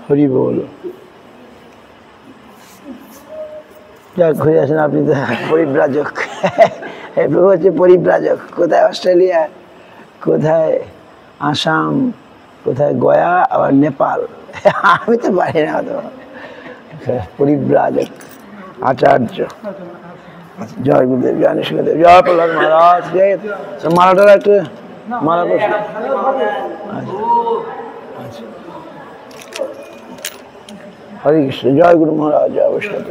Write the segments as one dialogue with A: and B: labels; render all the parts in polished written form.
A: হরি বল। যাক ঘুরে আসেন, আপনি তো পরিব্রাজক। প্রভু হচ্ছে পরিব্রাজক। কোথায় অস্ট্রেলিয়া, কোথায় আসাম, কোথায় গয়া, আবার নেপাল। আমি তো পারি না তো। পরিব্রাজক আচার্য। জয় গুরুদেব, জয় নৃসিংহদেব, জয় প্রহ্লাদ মহারাজ। মালাটা একটু মালা প্রশ্ন। আচ্ছা, হরে কৃষ্ণ। জয় গুরু মহারাজ, জয় বৈষ্ণব।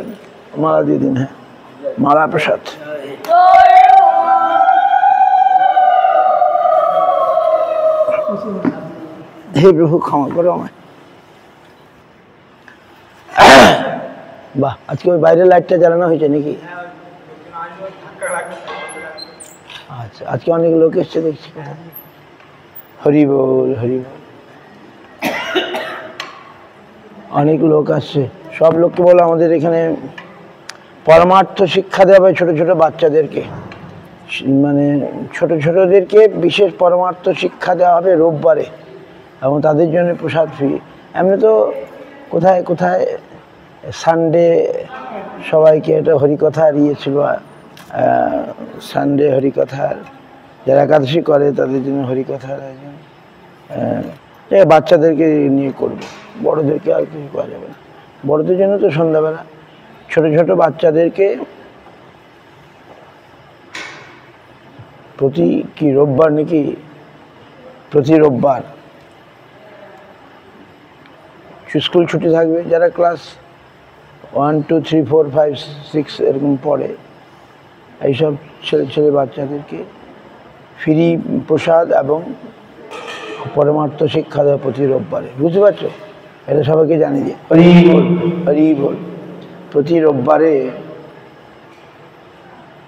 A: মালা দিয়ে দিন। হ্যাঁ, মালা প্রসাদ। হে প্রভু, ক্ষমা করো আমায়। বাহ, আজকে ওই বাইরের লাইটটা জ্বালানো হয়েছে নাকি? আচ্ছা, আজকে অনেক লোক এসছে দেখছি। হরি বল, হরি বল। অনেক লোক আসছে। সব লোককে বলো আমাদের এখানে পরমার্থ শিক্ষা দেওয়া হবে ছোট ছোট বাচ্চাদেরকে, মানে ছোট ছোটদেরকে বিশেষ পরমার্থ শিক্ষা দেওয়া হবে রোববারে, এবং তাদের জন্য প্রসাদ ফ্রি। এমনি তো কোথায় কোথায় সানডে সবাইকে এটা হরিকথা দিয়েছিল, সানডে হরিকথার, যারা একাদশী করে তাদের জন্য হরিকথার আয়োজন। বাচ্চাদেরকে নিয়ে করবো, বড়োদেরকে আর কিছু করা যাবে না। বড়োদের জন্য তো সন্ধ্যাবেলা, ছোট ছোট বাচ্চাদেরকে প্রতি কি রোববার নাকি, প্রতি রোববার স্কুল ছুটি থাকবে, যারা ক্লাস 1, 2, 3, 4, 5, 6 এরকম পড়ে, এইসব ছেলে বাচ্চাদেরকে ফ্রি প্রসাদ এবং পরমার্থ শিক্ষা দেয় প্রতি রোববারে। বুঝতে পারছো? এটা সবাইকে জানিয়ে দিয়ে হরি বল, হরি বল। প্রতি রোববারে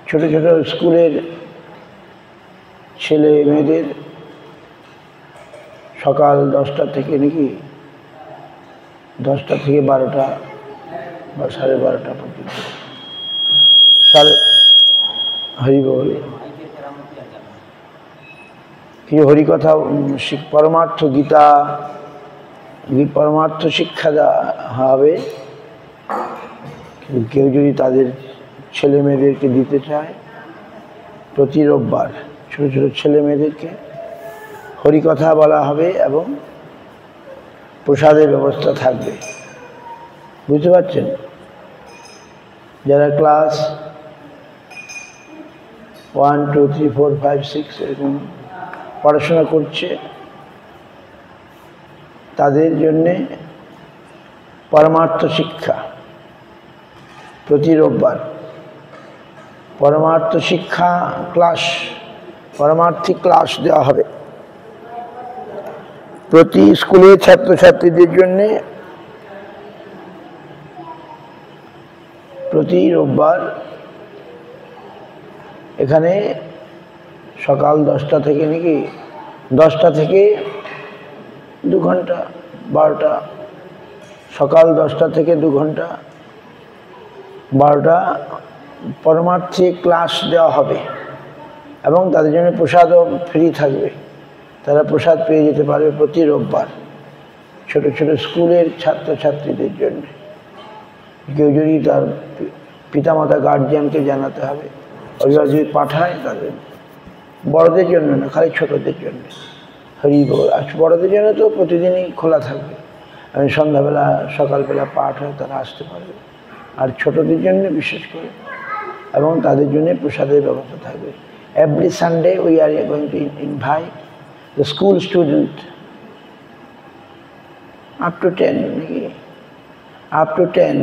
A: ছোট ছোট স্কুলের ছেলে মেয়েদের সকাল 10টা থেকে নাকি 10টা থেকে 12টা বা 12:30 পর্যন্ত। হরি বল। কি হরিকথা, পরমার্থ গীতা, পরমার্থ শিক্ষা দেওয়া হবে। কেউ যদি তাদের ছেলে মেয়েদেরকে দিতে চায়, প্রতি রোববার ছোট ছোট ছেলে মেয়েদেরকে হরিকথা বলা হবে এবং প্রসাদের ব্যবস্থা থাকবে। বুঝতে পারছেন? যারা ক্লাস 1, 2, 3, 4, 5, 6 এরকম পড়াশোনা করছে, তাদের জন্যে পরমার্থ শিক্ষা প্রতি রোববার, পরমার্থ শিক্ষা ক্লাস, পরমার্থিক ক্লাস দেওয়া হবে প্রতি স্কুলের ছাত্রছাত্রীদের জন্যে। প্রতি রোববার এখানে সকাল 10টা থেকে নাকি 10টা থেকে 2 ঘন্টা, 12টা, সকাল 10টা থেকে 2 ঘন্টা, 12টা পরমার্থিক ক্লাস দেওয়া হবে এবং তাদের জন্য প্রসাদও ফ্রি থাকবে। তারা প্রসাদ পেয়ে যেতে পারবে প্রতি রোববার ছোট ছোট স্কুলের ছাত্রছাত্রীদের জন্য। কেউ যদি তার পিতামাতা গার্জিয়ানকে জানাতে হবে, অভিভাবক যদি পাঠায়, তাদের বড়দের জন্য না, খালি ছোটদের জন্য। হরি বল। আর বড়দের জন্য তো প্রতিদিনই খোলা থাকবে, সন্ধ্যাবেলা সকালবেলা পাঠ হয়, তারা আসতে পারবে। আর ছোটদের জন্য বিশেষ করে, এবং তাদের জন্য প্রসাদের ব্যবস্থা থাকবে। Every Sunday we are going to invite the school student up to 10 নাকি, আপ টু 10,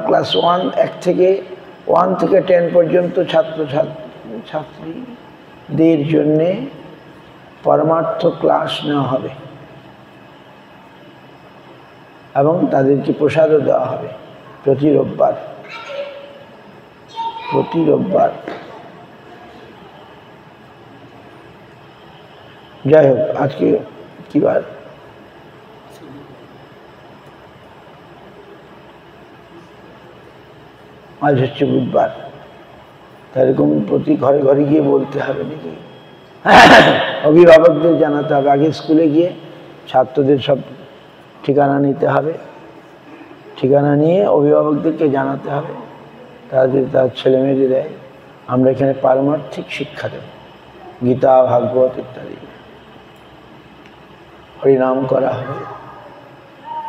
A: ক্লাস 1 থেকে 10 পর্যন্ত ছাত্রছাত্রীদের জন্যে পরমার্থ ক্লাস নেওয়া হবে এবং তাদেরকে প্রসাদও দেওয়া হবে প্রতি রোববার। প্রতি রোববার। যাই হোক, আজকে কি বার? আজ হচ্ছে বুধবার। এরকম প্রতি ঘরে ঘরে গিয়ে বলতে হবে নাকি, অভিভাবকদের জানাতে হবে। আগে স্কুলে গিয়ে ছাত্রদের সব ঠিকানা নিতে হবে, ঠিকানা নিয়ে অভিভাবকদেরকে জানাতে হবে। তারা যদি তার ছেলেমেয়েদের দেয়, আমরা এখানে পারমার্থিক শিক্ষা দেব, গীতা ভাগবত ইত্যাদি হরিনাম করা হবে।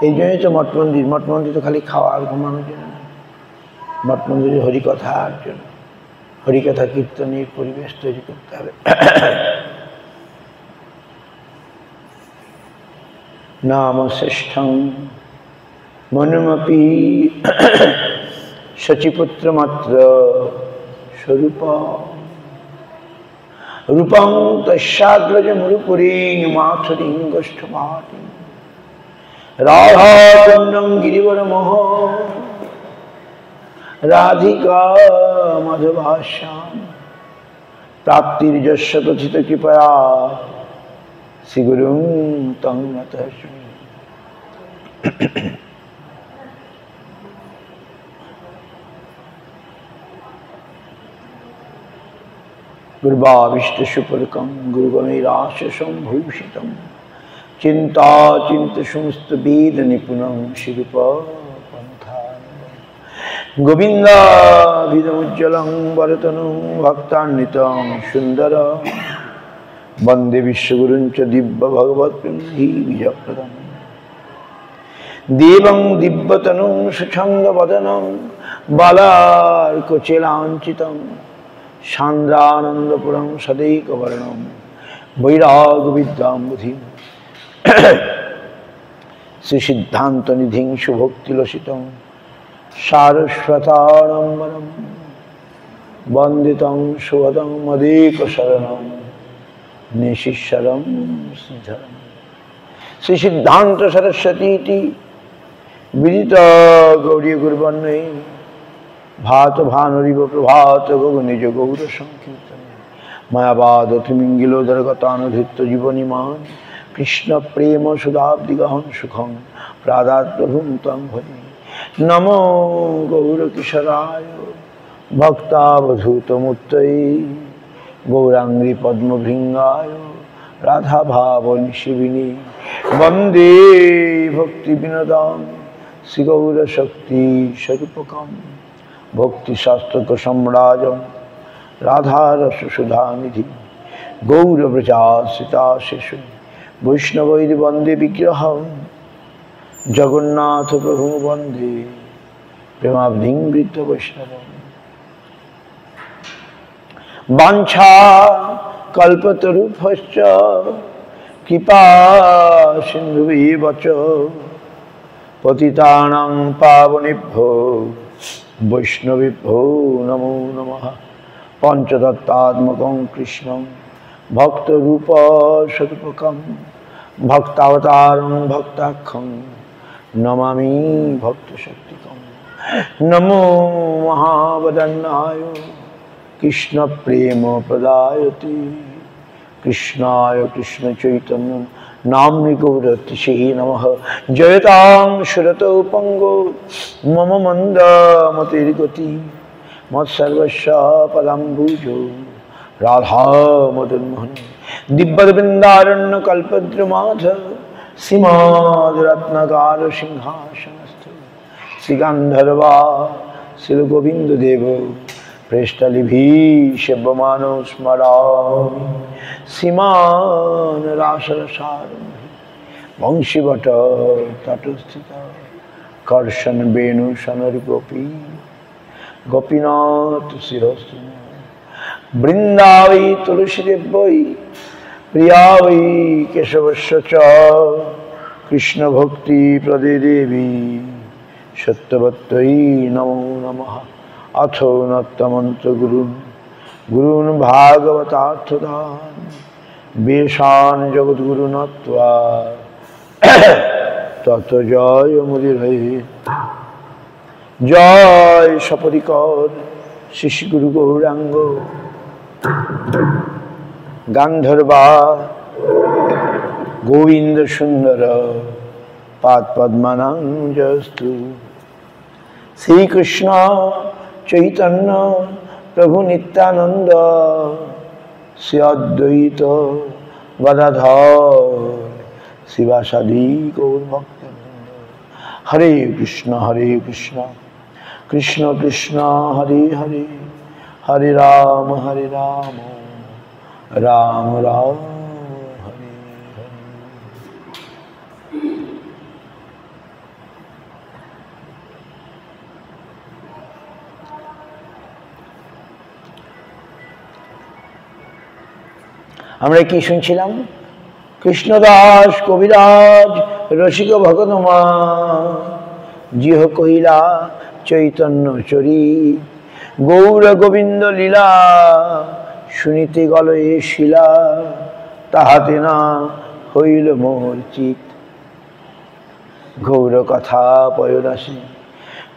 A: এই জন্যই তো মঠ মন্দির। মঠ মন্দির তো খালি খাওয়া আর ঘুমানোর জন্য না, মঠ মন্দিরে হরিকথার জন্য, হরিকথা কীর্তনের পরিবেশ তৈরি করতে হবে। নাম শ্রেষ্ঠং মনুমপি শচিপুত্র মাত্র স্বরূপ রূপং তস্যাগ্রজ মুরুপুরীং মাথুরিং গোষ্ঠপাটিং রাধাকুণ্ডং গিরিবর মোহ রাধিকা মাধবাস্যাম প্রাপ্তির যস্য তথিত কৃপয়া শ্রীগুরুং তং নতস্মি। গুরুভাবিষ্ট সুপরকম গুরুগণৈরাশিসং ভূষিতম চিন্তা চিন্ত সমস্ত বেদ নিপুণং শিরূপ গোবিন্দাভিধমুজ্জ্বলং বরতনুং ভক্তান্বিতং সুন্দর বন্দে বিশ্বগুরুঞ্চ দিব্য ভগবৎ-হি বিজয়প্রদম দেবং দিব্যতনুং সুছন্দবদনং বালার্কচিলাঞ্চিতং সান্দ্রানন্দপুরং সदैकवर्णं বৈরাগবিদ্যাম্বুধিম শ্রীসিদ্ধান্তনিধিং সুভক্তিলসিতং সারস্বতাড়ম্বরম বন্দিতং সুভদং মদেকশরণং নিশিশ্বরম শ্রীধরম। শ্রীসিদ্ধান্ত সরস্বতী বিদিত গৌরী গুরুবর্ণে ভাত ভানুরিব প্রভাত গগনিজ গৌর সংকীর্তন মায়াবাদ অতিমিঙ্গিলোদরগতানুধৃত্য জীবনীমান কৃষ্ণ প্রেম সুধাব্দিগহন সুখং প্রাদাত প্রভুং তং ভজে। নমো গৌরকিশোরায় ভক্তাবধূতমূর্তয়ে গৌরাঙ্গী পদ্মভৃঙ্গায় রাধাভাবনিশিবিনী বন্দে ভক্তিবিনোদাং শ্রীগৌরশক্তি স্বরূপকম ভক্তিশাস্ত্রক সম্রাজং রাধারসসুধানিধি গৌরব্রজাশ্রিতাশিশু বৈষ্ণবৈর বন্দে বিগ্রহং জগন্নাথ প্রভু বন্দে প্রেমাব্ধিং বৃদ্ধ বৈষ্ণবম। বাঞ্ছা কল্পতরুভ্যশ্চ কৃপা সিন্ধুভ্যেব চ পতিতানাং পাবনেভ্যো বৈষ্ণবেভ্যো নমো নমঃ। পঞ্চতত্ত্বাত্মকং কৃষ্ণং ভক্তরূপ স্বরূপকং ভক্তাবতারং ভক্তাখ্যং নমামি ভক্তশক্তিকং। নমো মহাবদন্নায় কৃষ্ণ প্রেম প্রদায়তে কৃষ্ণায় কৃষ্ণ চৈতন্য নাম্নি গৌরতিশে নমঃ। জয়তাং সুরতৌ পঙ্গো মম মন্দমতির্গতি মৎসর্বস্য পদাম্বুজো রাধা মদনমোহন। দিব্যবৃন্দারণ্য কল্পদ্রুমাধ শ্রীমদ্রত্নগার সিংহাসনস্থ শ্রীগান্ধর্বা শ্রীগোবিন্দদেব প্রেষ্টলিভি সেব্যমানো স্মরামি শ্রীমান রাসরসারম্ভে বংশীবট তটস্থিত কর্ষণ বেণু সনরূপী গোপীনাথ শিরস্ত বৃন্দাবৈ তুলসীদেব্যৈ প্রিয়া বৈ কেশবস্য চ কৃষ্ণ ভক্তি প্রদে দেবী সত্যবত্যৈ নমো নমঃ। অথ নত্তমন্ত্র গুরুন গুরুন ভাগবতার্থদান বেশান জগদ্গুরু নত্বা তত জয় মুদিরহে। জয় সপরিকর শিশু গুরু গৌরাঙ্গ গান্ধর্বা গোবিন্দ সুন্দর পাদ পদ্মানাঞ্জস্তু। শ্রীকৃষ্ণ চৈতন্য প্রভু নিত্যানন্দ শ্রী অদ্বৈত গদাধর শিবাসাদি গৌর ভক্ত। হরে কৃষ্ণ কৃষ্ণ কৃষ্ণ হরে হরে, হরে রাম রাম রাম হরে হরে। আমরা কি শুনছিলাম? কৃষ্ণদাস কবিরাজ রসিক ভগতমা জিহ কহিলা চৈতন্য চরি, গৌর গোবিন্দ লীলা শুনিতে গল এ শিলা, তাহাতে না হইল মোর চিত। গৌর কথা পয়দাসী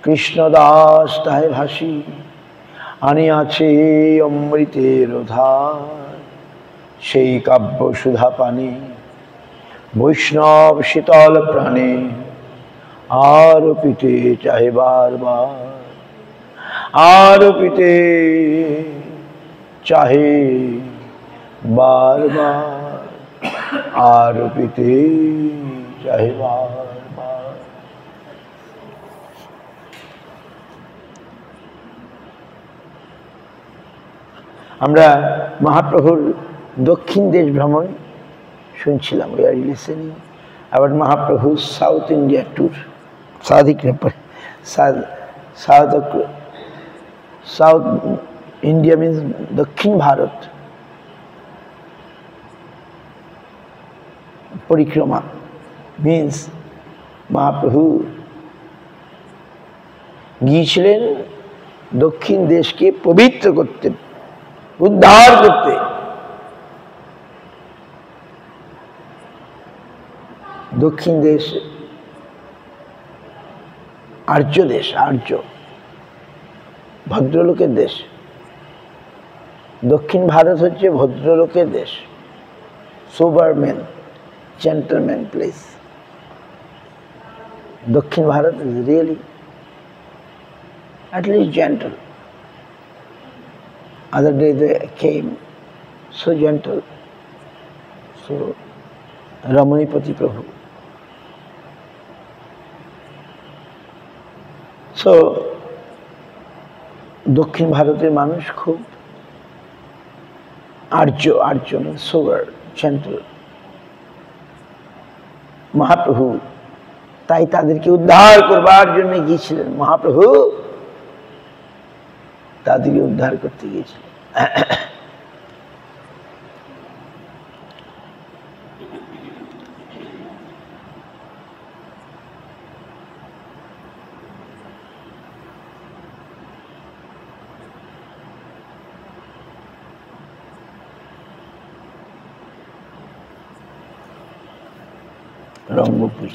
A: কৃষ্ণদাস তাহে ভাসি, আনিয়াছে অমৃতের ধার, সেই কাব্য সুধা পানি বৈষ্ণব শীতল প্রাণে, আর পিতে চাহে বারবার, আর পিতে চাহে বারবার, আর পিতে চাহে বারবার। আমরা মহাপ্রভুর দক্ষিণ দেশ ভ্রমণ শুনছিলাম। we are listening about Mahaprabhu's South India tour. South India means Dakshin Bharat Parikrama, means Mahaprabhu গিয়েছিলেন দক্ষিণ দেশকে পবিত্র করতে, উদ্ধার করতে। দক্ষিণ দেশ আর্য দেশ, আর্য ভদ্রলোকের দেশ। দক্ষিণ ভারত হচ্ছে ভদ্রলোকের দেশ, সোবারম্যান, জেন্টলম্যান প্লেস। দক্ষিণ Bharat is really at least gentle. Other day they came so gentle, so Ramanipati Prabhu. So দক্ষিণ ভারতের মানুষ খুব আর্য, আর্য সোবার, জেন্টল। মহাপ্রভু তাই তাদেরকে উদ্ধার করবার জন্য গিয়েছিলেন। মহাপ্রভু তাদেরকে উদ্ধার করতে গিয়েছিলেন। রঙ্গপুরী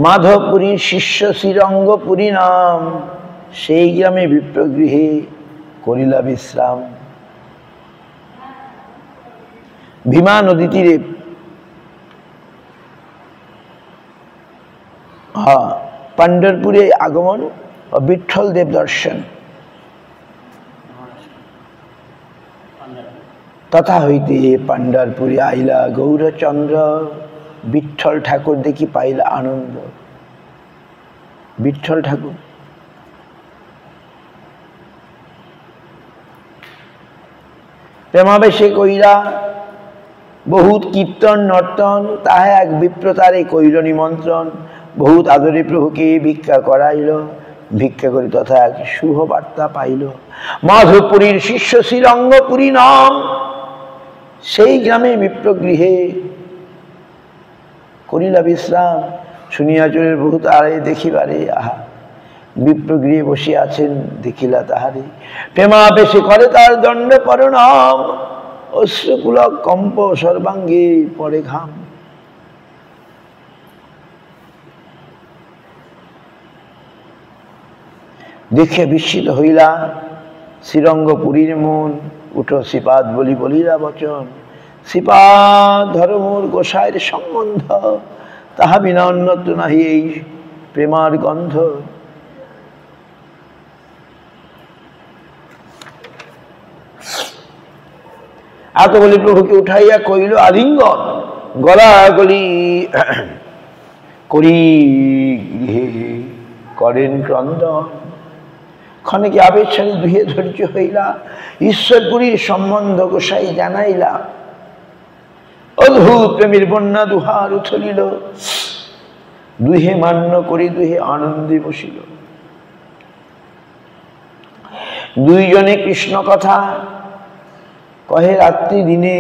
A: মাধবপুরী শিষ্য শ্রীরঙ্গপুরী নাম, সেই গ্রামে বিপ্রগৃহে করিলা বিশ্রাম। ভীমা নদী তীরে পান্ডরপুরে আগমন ও বিঠল দেব দর্শন। তথা হইতে পান্ডরপুরে আইলা গৌরচন্দ্র, বিঠল ঠাকুর দেখি পাইলা আনন্দ। বিঠল ঠাকুর প্রেমাবেশে কইরা বহুত কীর্তন নর্তন, তাহা এক বিপ্রতারে কইল নিমন্ত্রণ। বহুত আদরে প্রভুকে ভিক্ষা করাইল, ভিক্ষা করে তথা এক শুভ বার্তা পাইল। মাধবপুরীর শিষ্য শ্রীরঙ্গপুরী নাম, সেই গ্রামে বিপ্রগৃহে করিলা বিশ্রাম। শুনিয়া চোরের বহুত আড়াই দেখিবারে, আহা বিপ্রগৃহে বসে আছেন দেখিলা তাহারে। প্রেমাবেশে করে তার দণ্ড প্রণাম, অশ্রুপুলক কম্প সর্বাঙ্গে পড়ে ঘাম। দেখে বিস্মিত হইলা শ্রীরঙ্গপুরীর মন, উঠো শ্রীপাদ বলি বলিলা বচন। শ্রীপাদ ধর্মর গোসাইয়ের সম্বন্ধ, তাহা বিনা অন্যত্র নাহি এই প্রেমার গন্ধ। এত বলি প্রভুকে উঠাইয়া কইল আলিঙ্গন, গলা গলি করি গৃহে করেন ক্রন্দন। ক্ষণিকে আবেশালী দুহে ধৈর্য হইলা, ঈশ্বরপুরীর সম্বন্ধ গোসাই জানাইলা। অদ্ভুত প্রেমের বন্যা দুহার উথলিল, দুহে মান্য করি দুহে আনন্দে বসিল। দুইজনে কৃষ্ণ কথা কহে রাত্রি দিনে,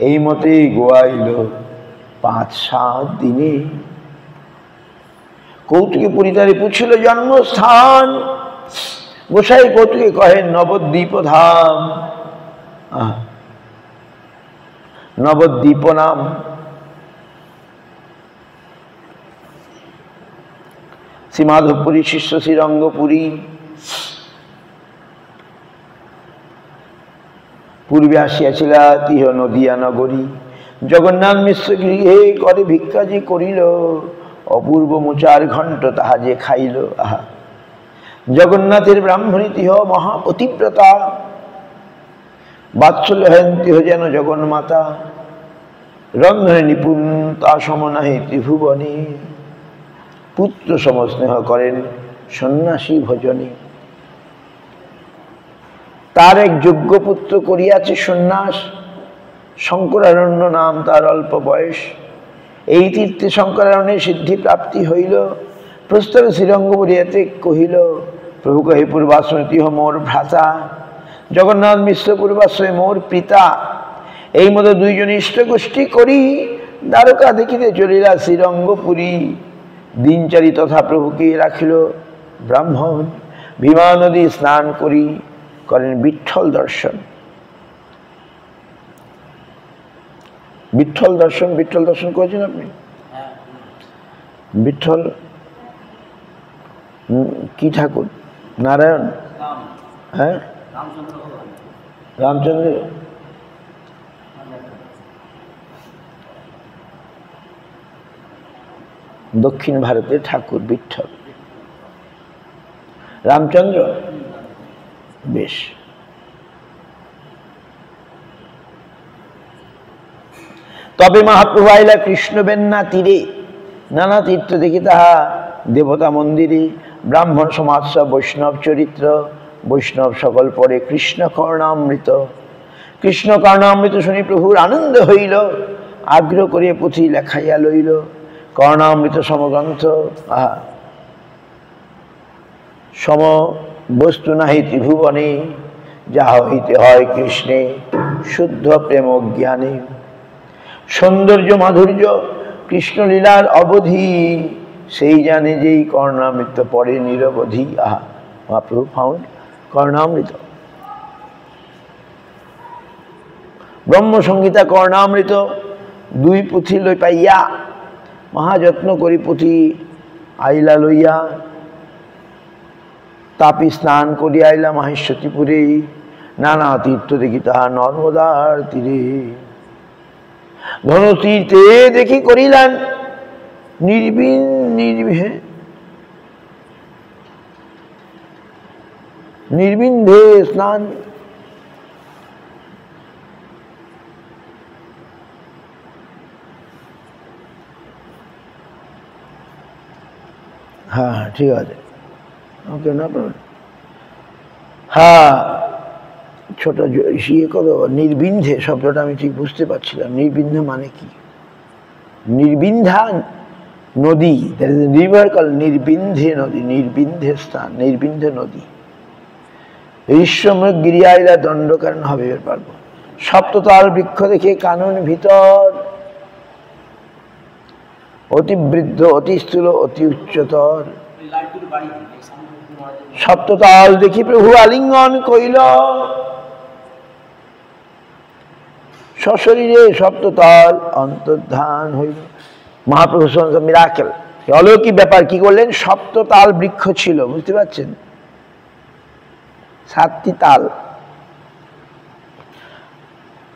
A: এই মতে গোয়াইল 5-7 দিনে। কৌতুকে পরিতারে পুছিল জন্মস্থান, গোসাই কৌতুকে কহে নবদ্বীপ ধাম। নবদ্বীপ নাম। শ্রী মাধবপুরী শিষ্য শ্রীরঙ্গপুরী। পূর্বে আসিয়াছিল তিহ নদিয়া নগরী, জগন্নাথ মিশ্র গৃহে করে ভিক্ষা যে করিল, অপূর্ব মোচার ঘণ্ট তাহা যে খাইল। আহা, জগন্নাথের ব্রাহ্মণী তিহ মহাপতিব্রতা, বাৎসল্য হেন তিহ যেন জগন্মাতা। রন্ধনে নিপুণ তা সমনাহে ত্রিভুবনে, পুত্র সমস্নেহ করেন সন্ন্যাসী ভজনে। তার এক যোগ্য পুত্র করিয়াছে সন্ন্যাস, শঙ্করারণ্য নাম তার অল্প বয়স। এই তীর্থে শঙ্করারণ্যে সিদ্ধি প্রাপ্তি হইল। প্রস্তাবে শ্রীরঙ্গপুরিয়াতে কহিল, প্রভু কহে পূর্বাশ্রমে তিহ মোর ভ্রাতা, জগন্নাথ মিশ্র পূর্বাশ্রমে মোর পিতা। এই মতো দুইজন ইষ্ট গোষ্ঠী করি, দ্বারকা দেখিতে চলিলা শ্রীরঙ্গপুরী। দিনচারী তথা প্রভুকে রাখিল ব্রাহ্মণ, ভীমা নদী স্নান করি করেন বিঠ্ঠল দর্শন। বিঠ্ঠল দর্শন, বিঠ্ঠল দর্শন করেছেন আপনি? বিঠ্ঠল কি ঠাকুর? নারায়ণ? হ্যাঁ, রামচন্দ্র। দক্ষিণ ভারতের ঠাকুর বিঠ্ঠল। রামচন্দ্র বেশ। তবে মহাপ্রভু আইলা কৃষ্ণ বেন্না তীরে, নানা তীর্থ দেখি তাহা দেবতা মন্দিরে। ব্রাহ্মণ সমাজ বৈষ্ণব চরিত্র, বৈষ্ণব সকল পরে কৃষ্ণ কর্ণামৃত। কৃষ্ণ কর্ণামৃত শুনি প্রভুর আনন্দ হইল, আগ্রহ করিয়া পুঁথি লেখাইয়া লইল। কর্ণামৃত সমগ্রন্থ, আহা, সম বস্তু নাহি ত্রিভুবনে, যাহা হইতে হয় কৃষ্ণে শুদ্ধ প্রেম জ্ঞানে। সৌন্দর্য মাধুর্য কৃষ্ণলীলার অবধি, সেই জানে যেই কর্ণামৃত পড়ে নিরবধি। আহা, মহাপ্রভু ফাউন্ড কর্ণামৃত। ব্রহ্মসংহিতা কর্ণামৃত 2 পুঁথি লই পাইয়া, মহাযত্ন করি পুঁথি আইলা লইয়া। তাপি স্নান করি আইলা মাহেশ্বতীপুরে, নানা তীর্থ দেখি তাহা নর্মদার তীরে। ধনুতীর্থে দেখি করিলেন নির্বিন্ধে স্নান। হ্যাঁ, ঠিক আছে, ওকে, না প্রবলেম। হ্যাঁ, ছোট ইয়ে করো। নির্বিন্ধে শব্দটা আমি ঠিক বুঝতে পারছিলাম। নির্বিন্ধ মানে কি? নির্বিন্ধা নদী, রিভার কল নির্বিন্ধে নদী, নির্বিন্ধে স্থান, নির্বিন্ধে নদী। ঋষ্যমৃগ গিরিয়াইলা দণ্ডকারণ হবে এর পারবো। সপ্ততাল বৃক্ষ দেখে কানন ভিতর, অতি বৃদ্ধ অতি স্থূল অতি উচ্চতর। সপ্ততাল দেখি প্রভু আলিঙ্গন কইল, সশরীরে সপ্ততাল অন্তর্ধান হইল। মহাপ্রভু মিরাকেল, অলৌকিক ব্যাপার কি করলেন? সপ্ততাল বৃক্ষ ছিল, বুঝতে পারছেন? 7টি তাল।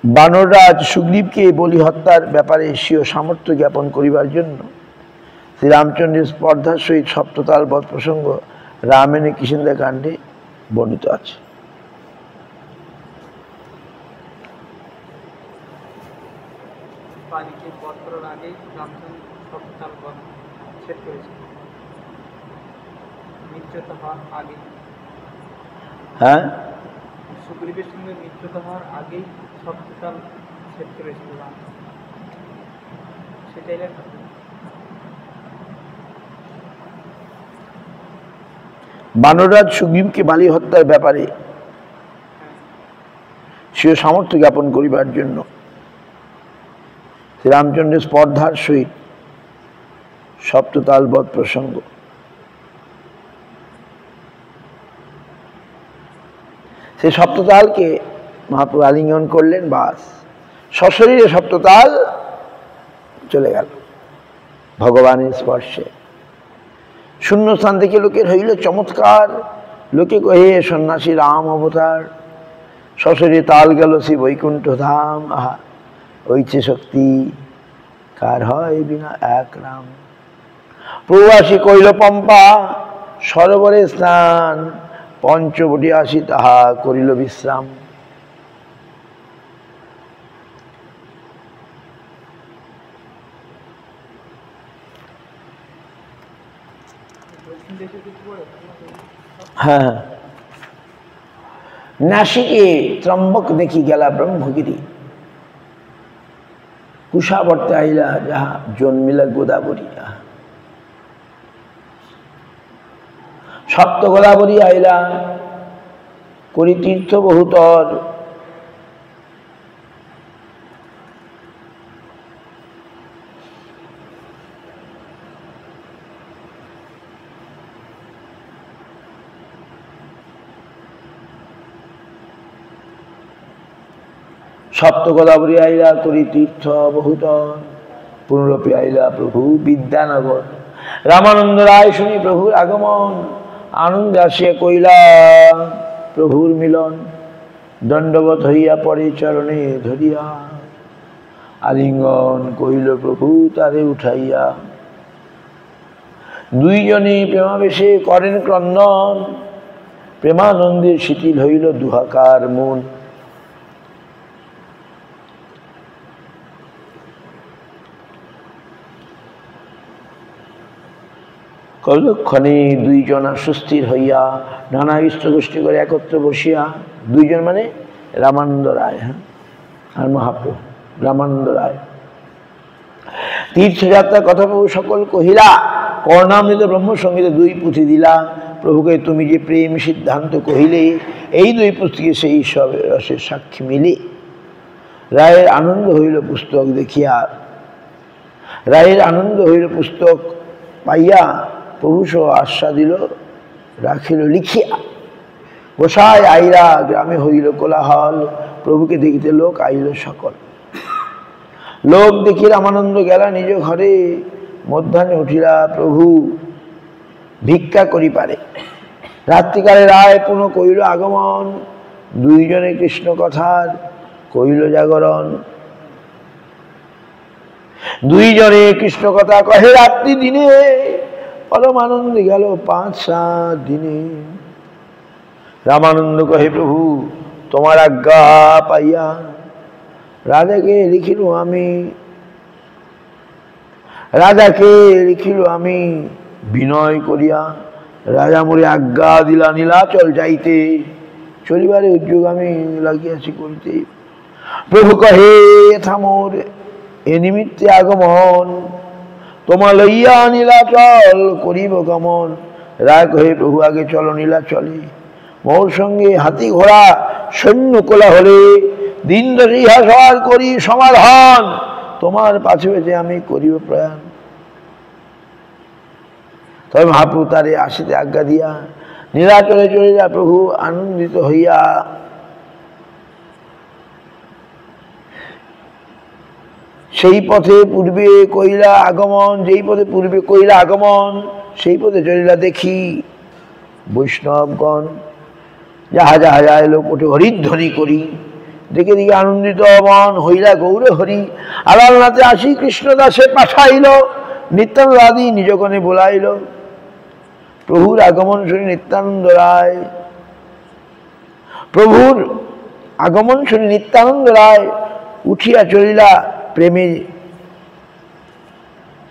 A: বানররাজ সুগ্রীবকে বলি হত্যার ব্যাপারে স্বীয় সামর্থ্য জ্ঞাপন করিবার জন্য শ্রীরামচন্দ্রের স্পর্ধার সহিত সপ্ততাল বধ প্রসঙ্গ রামায়ণে কিষ্কিন্ধা কাণ্ডে বর্ণিত আছে।
B: মিত্রতা হওয়ার আগে,
A: হ্যাঁ,
B: সুগ্রীবের সঙ্গে মিত্রতা হওয়ার আগেই সপ্ততাল ছেদ করেছিল রাম, সেটাই লেখা।
A: বানররাজ সুগ্রীবকে বালি হত্যার ব্যাপারে স্বীয় সামর্থ্য জ্ঞাপন করিবার জন্য শ্রীরামচন্দ্রের স্পর্ধার সহিত সপ্ততালবৎ প্রসঙ্গ। সেই সপ্ততালকে মহাপ্রভু আলিঙ্গন করলেন, বাস সশরীরে সপ্ততাল চলে গেল ভগবানের স্পর্শে। শূন্যস্থান থেকে লোকের হইল চমৎকার, লোকে কহে সন্ন্যাসী রাম অবতার, সশরীরে তাল গেল শ্রী বৈকুণ্ঠ ধাম। আহা, ঐছে শক্তি কার হয় বিনা এক রাম। প্রভু আসি কইল পম্পা, সরোবরে স্নান, পঞ্চবটি আসি তাহা করিল বিশ্রাম। হ্যাঁ, নাসিকে ত্রম্বক দেখি গেলা ব্রহ্মগিরি, কুশাবর্তে আইলা যাহা জন্মিলা গোদাবরী। সপ্ত গোদাবরী আইলা করি তীর্থ বহুতর, সপ্ত গোদাবরী আইলা করি তীর্থ বহুতর, পুনরপি আইলা প্রভু বিদ্যানগর। রামানন্দ রায় শুনি প্রভুর আগমন, আনন্দে আসিয়া কইলা প্রভুর মিলন। দণ্ডবত হইয়া পড়ে চরণে ধরিয়া, আলিঙ্গন কইল প্রভু তারে উঠাইয়া। দুইজনে প্রেমাবেশে করেন ক্রন্দন, প্রেমানন্দে শিথিল হইল দুহাকার মন। কতক্ষণে দুইজনা সুস্থির হইয়া নানা ইষ্টগোষ্ঠী করে একত্র বসিয়া, দুইজন মানে রামানন্দ রায়, হ্যাঁ, আর মহাপ্রভু রামানন্দ রায়। তীর্থযাত্রার কথা প্রভু সকল কহিলা, কর্ণামৃত ব্রহ্মসঙ্গীতে দুই পুঁথি দিলা। প্রভুকে তুমি যে প্রেম সিদ্ধান্ত কহিলে, এই দুই পুস্তকে সেই সব রসের সাক্ষী মিলে। রায়ের আনন্দ হইল পুস্তক দেখিয়া, রায়ের আনন্দ হইল পুস্তক পাইয়া, প্রভু সহ আশ্বাদিল রাখিল লিখিয়া। গোসাই আইরা গ্রামে হইল কোলাহল, প্রভুকে দেখিতে লোক আইল সকল। লোক দেখি রামানন্দ গেলা নিজ ঘরে, মধ্যাহ্নে উঠিলা প্রভু ভিক্ষা করি পারে। রাত্রিকালে রায় পুনঃ কইল আগমন, দুইজনে কৃষ্ণ কথার কইল জাগরণ। দুইজনে কৃষ্ণ কথা কহে রাত্রি দিনে, পরম আনন্দে গেল 5-7 দিনে। রামানন্দ কহে প্রভু তোমার আজ্ঞা পাইয়া, রাজাকে লিখিল আমি, রাজাকে লিখিল আমি বিনয় করিয়া। রাজা মোরে আজ্ঞা দিলা নীলাচল যাইতে, চলিবারে উদ্যোগ আমি লাগিয়াছি করিতে। প্রভু কহে থামোর এ নিমিত্তে আগমন, তোমা লইয়া নীলাচল করিব গমন। রায় কহে প্রভু আগে চলো নীলাচলে, মোর সঙ্গে হাতি ঘোড়া সৈন্য কোলাহলে। দিন ধরে ইহা সবার করি সমাধান, তোমার পাছে পেছে আমি করিব প্রয়াণ। তবে মহাপ্রভু তারে আসিতে আজ্ঞা দিয়া নীলাচলে চলে যা। প্রভু আনন্দিত হইয়া সেই পথে পূর্বে কইলা আগমন, যেই পথে পূর্বে কইলা আগমন, সেই পথে চলিলা দেখি বৈষ্ণবগণ। যাহা যাহা যায় লোক ওঠে হরিধ্বনি করি, দেখে দিকে আনন্দিত মন হইলা গৌর হরি। আলালনাথে আসি কৃষ্ণদাসে পাঠাইল, নিত্যানন্দ আদি নিজগণে বোলাইল। প্রভুর আগমন শুনি নিত্যানন্দ রায়, প্রভুর আগমন শুনি নিত্যানন্দ রায় উঠিয়া চলিলা প্রেমে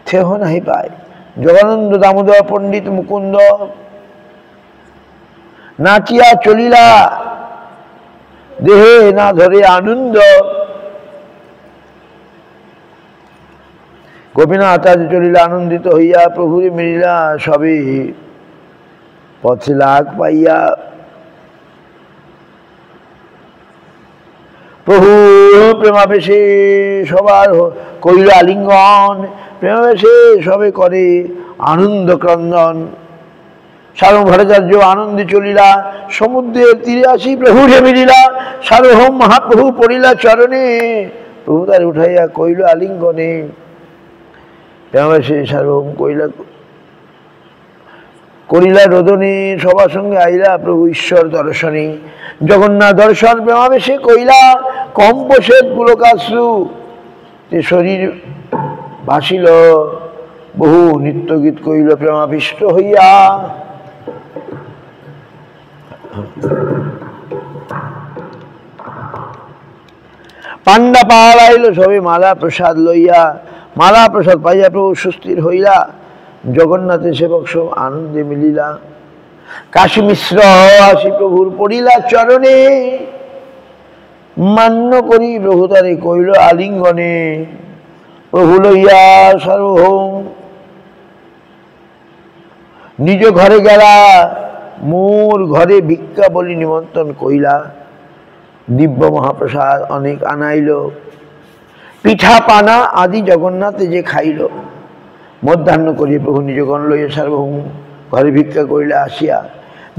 A: থেহ নাহি পায়। জগানন্দ দামোদর পণ্ডিত মুকুন্দ নাচিয়া চলিলা দেহে না ধরে আনন্দ। গোপীনাথ আজ চলিলা আনন্দিত হইয়া, প্রভুরে মিলিলা সবে পথে লাগ পাইয়া। প্রভু প্রেমাবেশে সবার কইল আলিঙ্গন, প্রেমাবেশে সবে করে আনন্দ ক্রন্দন। সার্বভৌম ভট্টাচার্য আনন্দে চলিলা, সমুদ্রের তীরে আসি প্রভুরে মিলিলা। সার্বভৌম মহাপ্রভু পড়িলা চরণে, প্রভু তার উঠাইয়া কইল আলিঙ্গনে। প্রেমাবেশে সার্বভৌম করিলা রোদনে, সবার সঙ্গে আইলা প্রভু ঈশ্বর দর্শনে। জগন্নাথ দর্শন প্রেমাবেশে কইলা, কম্পসেত পুলকাশ্রু যে শরীর ভাসিল। বহু নিত্যগীত কইল প্রেমাবিষ্ট হইয়া। পান্ডা পাহাড় আইল সবে মালা প্রসাদ লইয়া। মালা প্রসাদ পাইয়া প্রভু সুস্থির হইলা। জগন্নাথের সেবক সব আনন্দে মিলিলা। কাশী মিশ্র আসি প্রভুর পড়িলা চরণে, মান্য করি প্রভু তারে কইল আলিঙ্গনে। প্রভু লইয়া সার্বভৌম নিজ ঘরে গেলা, মোর ঘরে ভিক্ষা বলি নিমন্ত্রণ কইলা। দিব্য মহাপ্রসাদ অনেক আনাইল, পিঠা পানা আদি জগন্নাথে যে খাইল। মধ্যাহ্ন করিয়া প্রভু নিজগণ লইয়া সার্বভৌম ঘরে ভিক্ষা করিলে আসিয়া।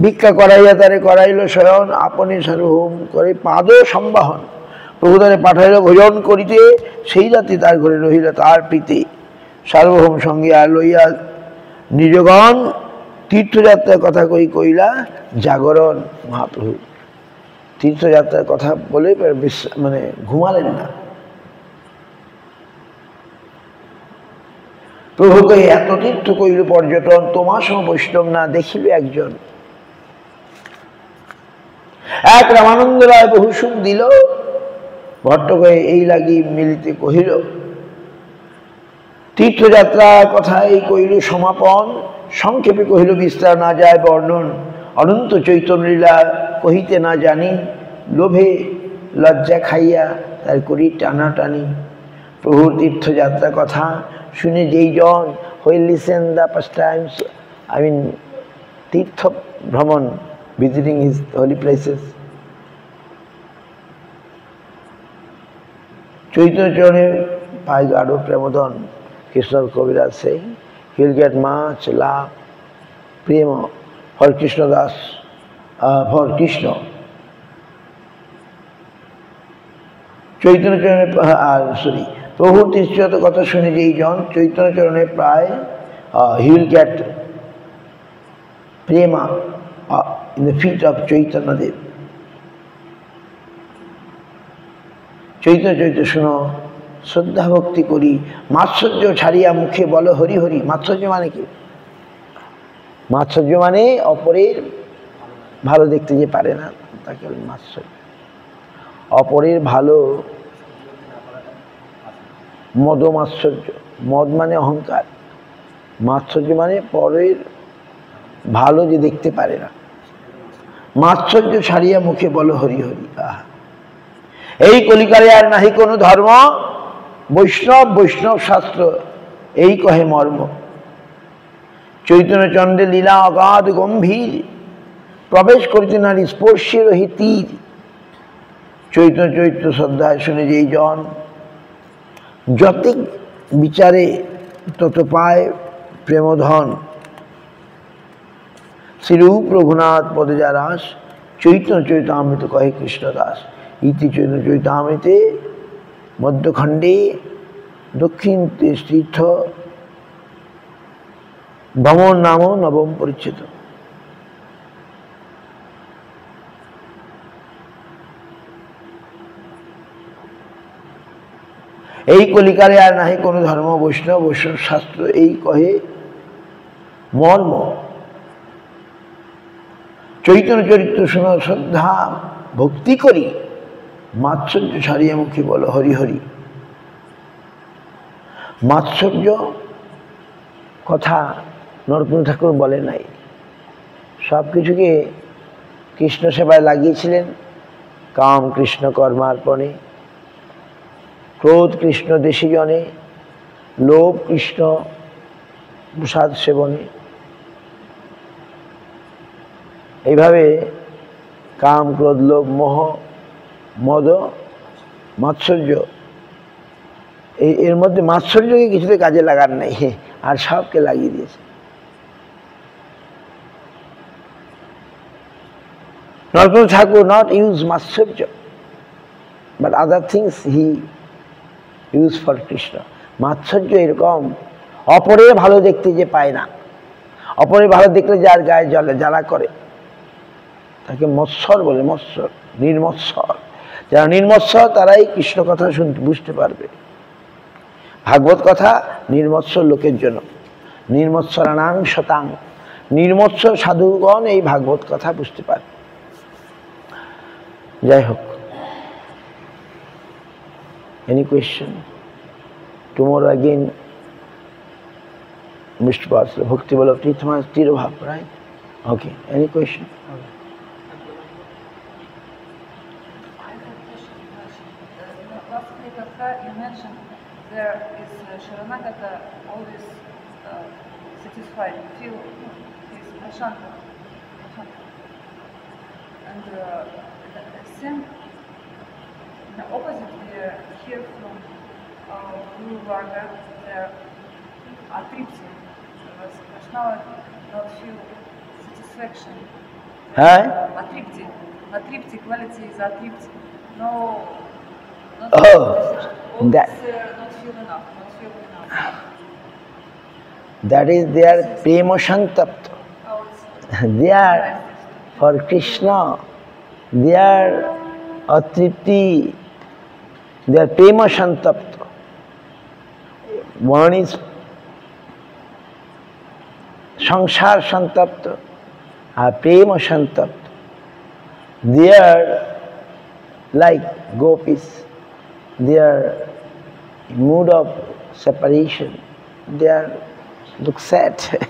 A: ভিক্ষা করাইয়া তারে করাইল শয়ন, আপনি সার্বভৌম করে পাদ সম্বাহন। প্রভু তারে পাঠাইল ভোজন করিতে, সেই রাতে তার ঘরে রহিল তার প্রীতি। সার্বভৌম সঙ্গে আর লইয়া নিজগণ তীর্থযাত্রার কথা কইলা জাগরণ। মহাপ্রভু তীর্থযাত্রার কথা বলে মানে ঘুমালেন না। প্রভুকে এত তীর্থ কইল পর্যটন, তোমার সম বৈষ্ণব না দেখিল একজন। এক রামানন্দ রায় বহু সুখ দিল, ভট্টকে এই লাগি মিলিতে কহিল। তীর্থযাত্রার কথাই কইল সমাপন, সংক্ষেপে কহিল বিস্তার না যায় বর্ণন। অনন্ত চৈতন্য লীলা কহিতে না জানি, লোভে লজ্জা খাইয়া তার করি টানাটানি। প্রভুর তীর্থযাত্রার কথা শুনে যেই জন will listen the first times, তীর্থ ভ্রমণ, visiting his holy places. Chaitanya চরণে পায় গাঢ় প্রেমধন, কৃষ্ণ কবিরাজ সেই he will get much love, prema for Krishna Das, for Krishna. Chaitanya চরণে প্রভুর তীর্থযাত্রার কথা শুনে যেই জন চৈতন্য চরণে প্রায় he will get prema in the feet of Chaitanya Dev. Chaitanya Chaitanya শুনো, শ্রদ্ধা ভক্তি করি, মাৎসর্য ছাড়িয়া মুখে বলো হরি হরি। মাৎসর্য মানে কি? মাৎসর্য মানে অপরের ভালো দেখতে যে পারে না তাকে মাৎসর্য। অপরের ভালো মদ মাৎসর্য, মদ মানে অহংকার, মাৎসর্য মানে পরের ভালো যে দেখতে পারে না। মাৎসর্য ছাড়িয়া মুখে বলো হরি হরি। আহা, এই কলিকালে আর নাহি কোনো ধর্ম, বৈষ্ণব বৈষ্ণব শাস্ত্র এই কহে মর্ম। চৈতন্য চন্দ্রে লীলা অগাধ গম্ভীর, প্রবেশ করিতে নারী স্পর্শে রহি তীর। চৈতন্য চৈত্র শ্রদ্ধায় শুনে যেই জন যতিক বিচারে তত পায় প্রেমধন। শ্রীরূপ রঘুনাথ পদে যা রাস, চৈতন্য চৈতামৃত কহে কৃষ্ণদাস। ইতি চৈতন্য চৈতামৃতে মধ্যখণ্ডে দক্ষিণ তীর্থ ভ্রমণ নাম নবম পরিচ্ছেদ। এই কলিকালে আর নাহি কোনো ধর্ম, বৈষ্ণব বৈষ্ণব শাস্ত্র এই কহে মর্ম। চৈতন্য চরিত্র শুনো শ্রদ্ধা ভক্তি করি, মাৎসর্য ছাড়িয়া মুখে বলো হরি হরি। মাৎসর্য কথা নরোত্তম ঠাকুর বলে নাই, সব কিছুকে কৃষ্ণ সেবায় লাগিয়েছিলেন, কাম কৃষ্ণ কর্মার্পণে, ক্রোধ কৃষ্ণ দেশীজনে, লোভ কৃষ্ণ প্রসাদ সেবনে। এইভাবে কাম ক্রোধ লোভ মোহ মদ মাৎসর্য, এর মধ্যে মাৎসর্যকে কিছুতে কাজে লাগার নেই, আর সবকে লাগিয়ে দিয়েছে। নরোত্তম ঠাকুর not use মাৎসর্য, but other things he used for Krishna. মাৎসর্য এরকম, অপরের ভালো দেখতে যে পায় না, অপরের ভালো দেখলে যার গায়ে জ্বলে জ্বালা করে, তাকে মৎসর বলে। মৎসর, নির্মৎসর। যারা নির্মৎসর তারাই কৃষ্ণ কথা শুনতে বুঝতে পারবে। ভাগবত কথা নির্মৎসর লোকের জন্য, নির্মৎসরানাং শতাং, নির্মৎসর সাধুগণ এই ভাগবত কথা বুঝতে পারে। যাই হোক, any question? Tomorrow again Mr. Pastor, Bhakti Vallabh Tirtha Maharaj Tirobhav, right? Okay, any question?
C: I have a question. Last Katha you mentioned there is Sharanagata always satisfied, feel his prashanta. And the same, the opposite we hear from Guru Varga, there are tripsi. Vaishnava not feel satisfaction.
A: Huh?
C: Atripti, quality is atripti. No, not
A: Oh,
C: always,
A: that-
C: not feel enough, not feel enough.
A: That is their prema santapta.
C: How it's
A: They are for Krishna, they are atripti, they are prema santapta. One is সংসার সন্তপ্ত আর প্রেম সন্তপ্ত। They are like gopis, they are in mood of separation, they are look sad,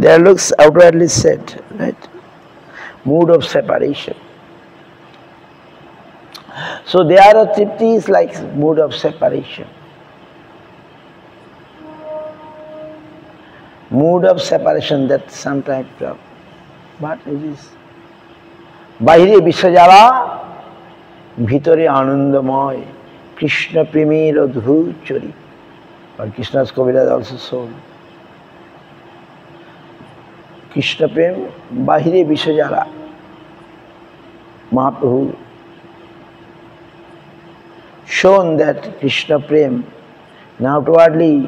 A: their looks outwardly sad, right? Mood of separation. So they are a tripti is like mood of separation. Mood of separation, that some type of, but it is বাইরে বিশ্বজ্বালা, ভিতরে আনন্দময়, কৃষ্ণ প্রেমের অদ্ভুত চরিত। But Krishna's Kaviraj also sold. Krishna প্রেম বাহিরে বিশ্বজ্বালা, Mahaprabhu shown that Krishna prem, now outwardly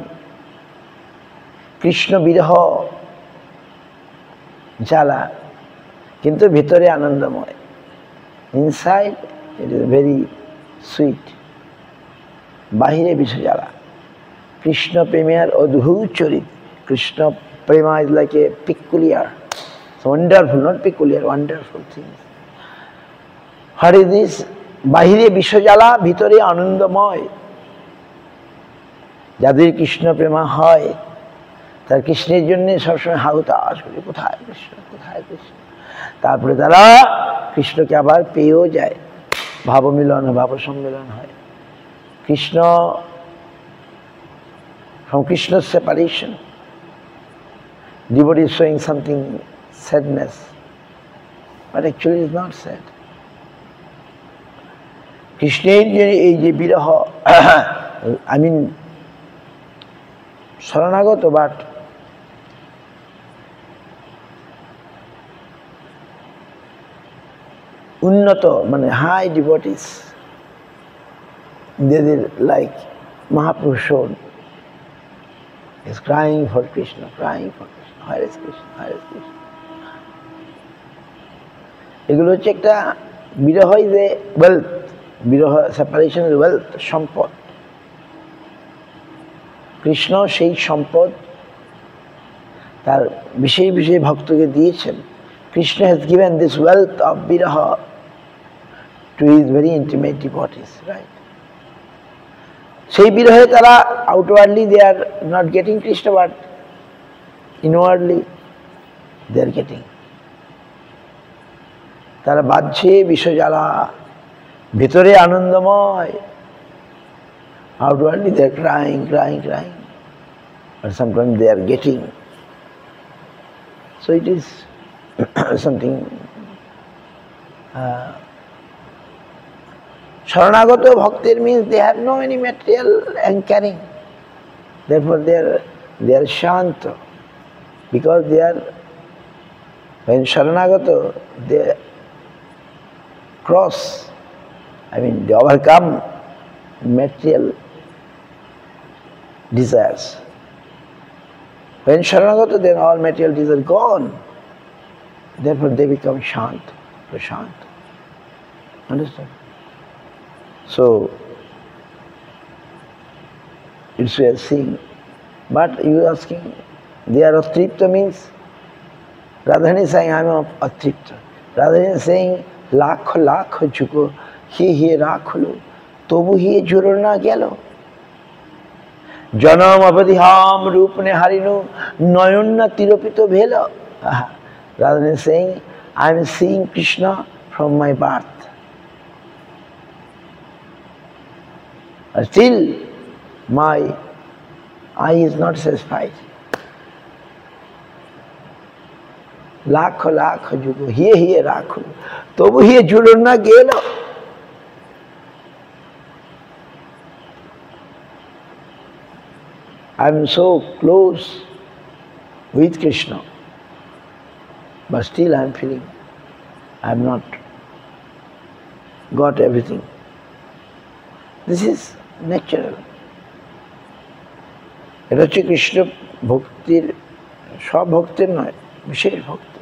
A: Krishna বিরহ জ্বালা, কিন্তু ভিতরে আনন্দময়। Inside it is very sweet, বাহিরে বিষয় জ্বালা। কৃষ্ণ প্রেমের অদ্ভুত চরিত। Krishna prema is like a peculiar, wonderful, not peculiar, wonderful things. What is this? বাহিরে বিষয় জ্বালা, ভিতরে আনন্দময়। যাদের কৃষ্ণ প্রেমা হয় তার কৃষ্ণের জন্য সবসময় হাহুতাশ করে, কোথায় কৃষ্ণ, কোথায় কৃষ্ণ। তারপরে তারা কৃষ্ণকে আবার পেয়েও যায়, ভাবমিলন, ভাব সম্মেলন হয়। Krishna, from Krishna's separation, devotee is showing something sadness, but actually is not sad. কৃষ্ণের যে এই যে বিরহ, I mean শরণাগত, বাট উন্নত, মানে high devotees, they like Mahaprabhu showed, is crying for Krishna, crying for Krishna, Hare Krishna, Hare Krishna. এগুলো হচ্ছে একটা বিরহ, is a wealth, viraha separation is wealth, সম্পদ। কৃষ্ণ সেই সম্পদ তার বিশেষ বিশেষ ভক্তকে দিয়েছেন। Krishna has given this wealth of viraha to his very intimate devotees, right? সেই বিরহে তারা outwardly they are not getting Krishna, but inwardly they are getting. তারা বাজছে বিষজ্বালা, ভেতরে আনন্দময়, outwardly they are crying, but sometimes they are getting. So it is something. Sharanagata bhaktir means they have no any material anchoring. Therefore they are shanta, because they are, when Sharanagata, they cross, they overcome material desires. When Sharanagata, then all material desires gone. Therefore they become shant, prashant. Understand? So, it's we are seeing. But you asking, they are atripta means, Radharani is saying, I am atripta. Radharani is saying, lakho lakho chuko, he rakhulu, tobu he juror na gelo. Janam abadiham rupne harinu, noyonna tiropito bhelo. Radharani is saying, I am seeing Krishna from my birth. Still, my eye is not satisfied. Lakho lakho jugo, he rakhu, tobu he juror na gelo. I am so close with Krishna, but still I am feeling I have not got everything. This is natural. এটা হচ্ছে কৃষ্ণ ভক্তির, সব ভক্তের নয়, বিশেষ ভক্তি।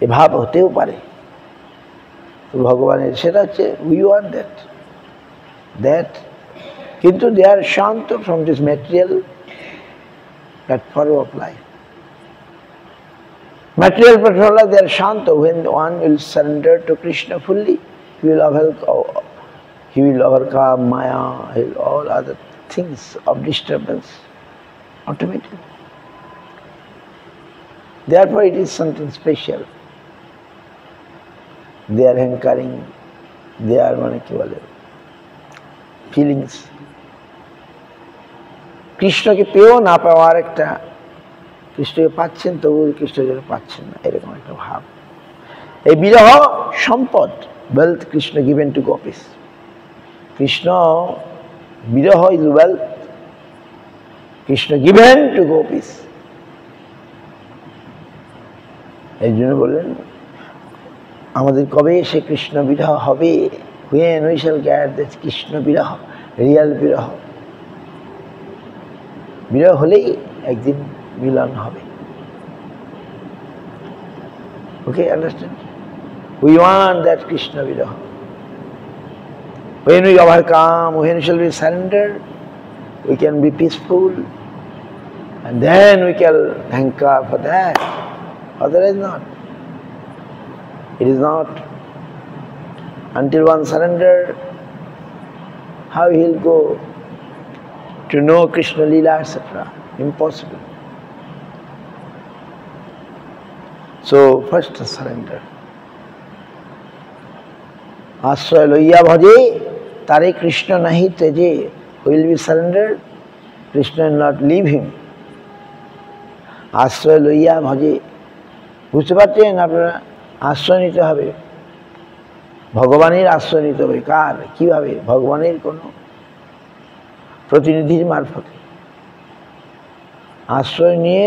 A: এ ভাব হতেও পারে ভগবানের, সেটা হচ্ছে উই ওয়ান্ট দ্যাট, কিন্তু দে আর শান্ত from this material platform of life. Material platform, they are shanta. When one will surrender to Krishna fully, he will overcome Maya, all other things of disturbance automatically. Therefore it is something special. They are hankering, they are feelings. কৃষ্ণকে পেয়েও না পাওয়ার একটা, কৃষ্ণকে পাচ্ছেন তবু কৃষ্ণ যেন পাচ্ছেন না, এরকম একটা ভাব। এই বিরহ সম্পদ, wealth Krishna given to gopis. Krishna বিরহ is wealth, Krishna given to gopis. এই জন্য বললেন আমাদের কবে সে কৃষ্ণ বিরহ হবে, when we shall get this Krishna বিরহ, রিয়াল বিরহ। বিরহ হলেই একদিন মিলন হবে। Okay, understand? We want that Krishna Viraha. When we overcome, when we shall be surrendered, we can be peaceful, and then we can hanker for that. Otherwise not. It is not. Until one surrender, how he will go to know Krishna Leela, etc. Impossible. So first surrender. Ashraya loiya bhaje, tare Krishna nahi teje. Who will be surrendered? Krishna will not leave him. Ashraya loiya bhaje. বুঝতে পারছেন আপনারা? আশ্রয় নিতে হবে, ভগবানের আশ্রয় নিতে হবে। কার? কিভাবে? ভগবানের কোনো প্রতিনিধির মারফতে আশ্রয় নিয়ে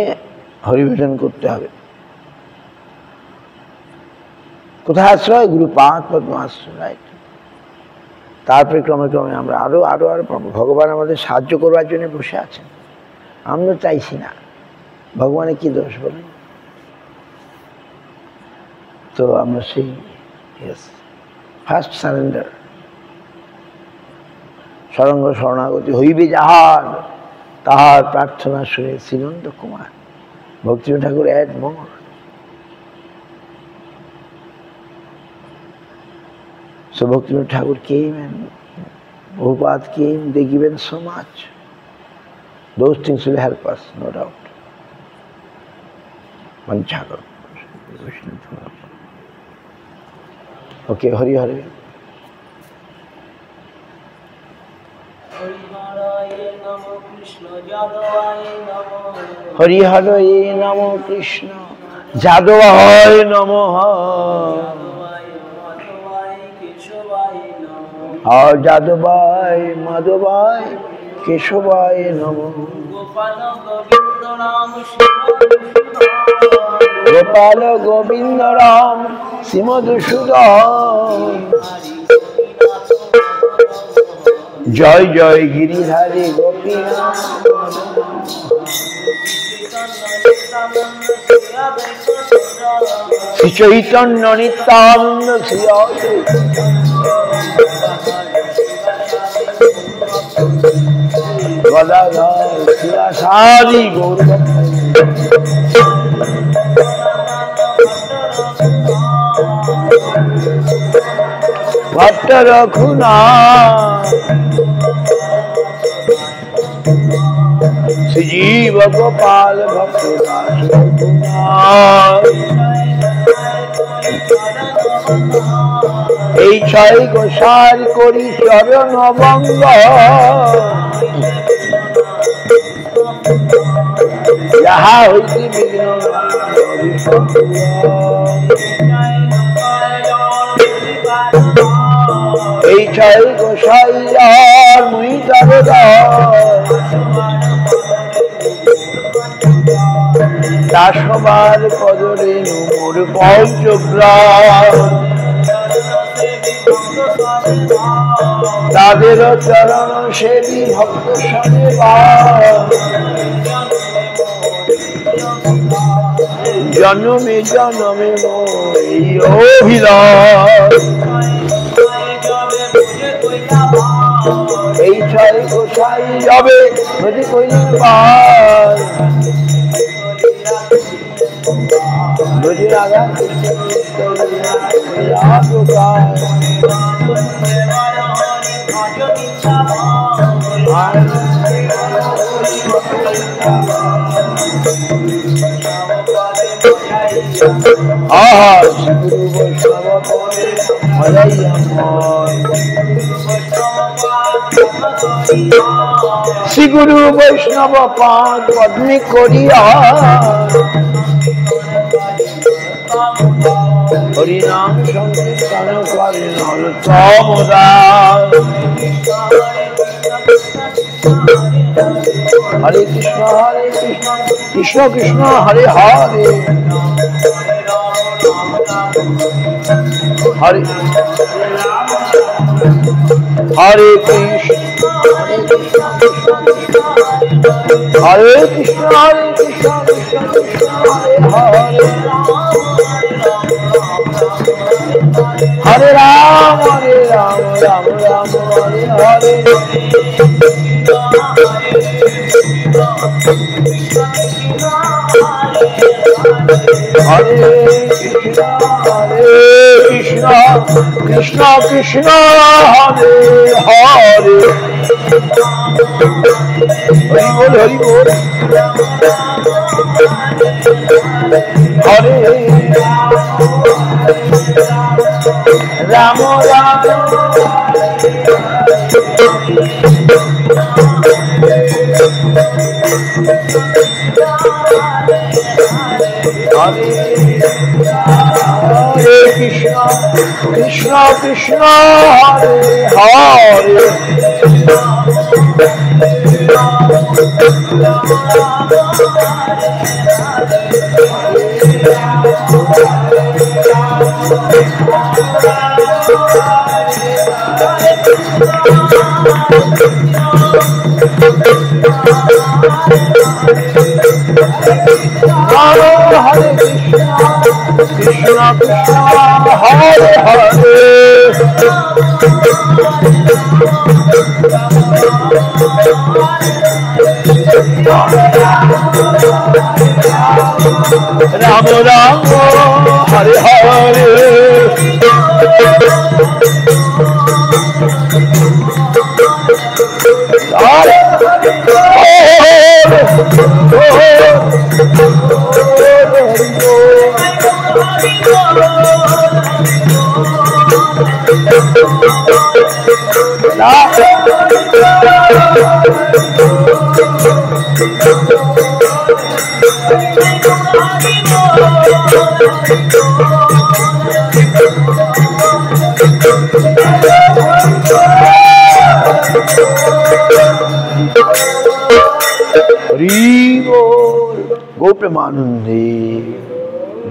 A: হরিভজন করতে হবে। কোথায় আশ্রয়? গুরুপাদ পদ্ম আশ্রয়, রাইট। তারপরে ক্রমে ক্রমে আমরা আরো আরো আরো পাবো। ভগবান আমাদের সাহায্য করবার জন্য বসে আছেন, আমরা চাইছি না। ভগবানের কি দোষ বলেন? তো আমরা সেই ফার্স্ট সারেন্ডার, সরঙ্গ শরণাগতি হইবে যাহার, তাহার প্রার্থনা শুনে শ্রীনন্দ কুমার। ভক্তিবিনোদ ঠাকুর অ্যাড মোর। So Bhaktivinoda Thakur came and Prabhupada came, they given so much. Those things will help us, no doubt. Manchakar. ওকে, হরি হরে। হরি হরে নম কৃষ্ণ যাদবায় নমঃ। আর যাদবায় মাধবায় কেশবায় নমঃ। গোপাল গোবিন্দ রাম শ্রীমধুসূদন। জয় জয় গিরিধারী গোপীনাথ। শ্রী চৈতন্য নিত্যানন্দ শ্রী গদাধর শিবাসাদি গৌরভক্ত। ভট্ট রঘুনাথ শ্রীজীব গোপাল ভক্ত দাস রঘুনাথ। এই ছয় গোসার করি চরণ বঙ্গ। যাহা হইতে বিঘ্ন এই ছয় গোসাই মুই তবে দাসবার পদরে মোর পঞ্চগ্রাম। তাদের চরণ সেবী ভক্ত সেবা। জন্মে জন্মে এই অভিলাষ। এই ছয় গোসাই যাবে যদি কইলেন বার। যদি রাধা আহা গুরু বৈষ্ণব শ্রী গুরু বৈষ্ণব পাদ পদ্মে করিয়া। হরিনাম সংকীর্তন করেন নরোত্তম দাস। হরে কৃষ্ণ কৃষ্ণ কৃষ্ণ হরে হরে হরে হরে কৃষ্ণ হরে কৃষ্ণ হরে কৃষ্ণ কৃষ্ণ কৃষ্ণ হরে হরে হরে রাম রাম রাম হরে হরে হরে কৃষ্ণ কৃষ্ণ কৃষ্ণ হরে হরে হরি বল হরি বল। হরে রাম রাম হরে কৃষ্ণ কৃষ্ণ কৃষ্ণ হরে হরে হরে কৃষ্ণ কৃষ্ণ হরে হরে রাম রাম হরে হরে गोप्रेमानंदे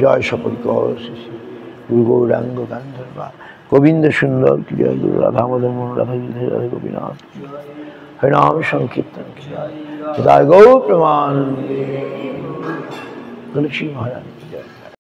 A: जय সকল गुरु गौरांग गांधर्वा गोविंद सुंदर की जय गुरु राधा मदन मोहन राधा राधा गोपीनाथ हरिनाम संकीर्तन की जय गौ प्रेमानंदे तुलसी महाराज।